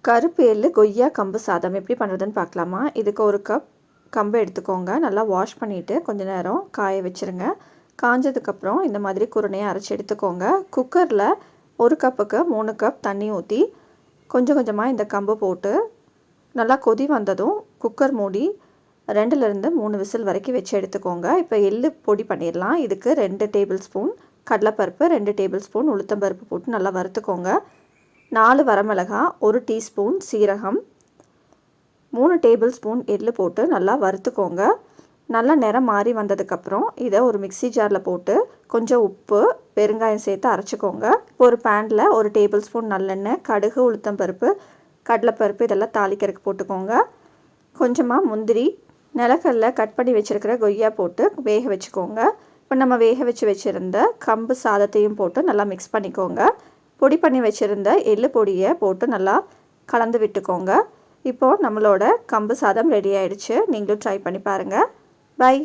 கருப்பு எள்ளு கொய்யா கம்பு சாதம் எப்படி பண்ணுறதுன்னு பார்க்கலாமா. இதுக்கு ஒரு கப் கம்பு எடுத்துக்கோங்க. நல்லா வாஷ் பண்ணிவிட்டு கொஞ்ச நேரம் காய வச்சுருங்க. காஞ்சதுக்கப்புறம் இந்த மாதிரி குருணையாக அரைச்சி எடுத்துக்கோங்க. குக்கரில் ஒரு கப்புக்கு 3 கப் தண்ணி ஊற்றி கொஞ்சம் கொஞ்சமாக இந்த கம்பு போட்டு நல்லா கொதி வந்ததும் குக்கர் மூடி 2லேருந்து 3 விசில் வரைக்கும் வச்சு எடுத்துக்கோங்க. இப்போ எள்ளு பொடி பண்ணிடலாம். இதுக்கு 2 டேபிள் ஸ்பூன் கடலைப்பருப்பு, 2 டேபிள் ஸ்பூன் உளுத்தம்பருப்பு போட்டு நல்லா வறுத்துக்கோங்க. 4 வரமிளகாய், 1 டீஸ்பூன் சீரகம், 3 டேபிள் ஸ்பூன் எள்ளு போட்டு நல்லா வறுத்துக்கோங்க. நல்லா நிறம் மாறி வந்ததுக்கப்புறம் இதை ஒரு மிக்ஸி ஜாரில் போட்டு கொஞ்சம் உப்பு, பெருங்காயம் சேர்த்து அரைச்சிக்கோங்க. ஒரு பேனில் 1 டேபிள் ஸ்பூன் நல்லெண்ணெய், கடுகு, உளுத்தம்பருப்பு, கடலைப்பருப்பு இதெல்லாம் தாளிக்கிறதுக்கு போட்டுக்கோங்க. கொஞ்சமாக முந்திரி, நிலக்கடலை கட் பண்ணி வச்சுருக்கிற கொய்யா போட்டு வேக வச்சுக்கோங்க. இப்போ நம்ம வேக வச்சுருந்த கம்பு சாதத்தையும் போட்டு நல்லா மிக்ஸ் பண்ணிக்கோங்க. பொடி பண்ணி வச்சுருந்த எள்ளு பொடியை போட்டு நல்லா கலந்து விட்டுக்கோங்க. இப்போது நம்மளோட கம்பு சாதம் ரெடி ஆகிடுச்சு. நீங்களும் ட்ரை பண்ணி பாருங்கள். பை.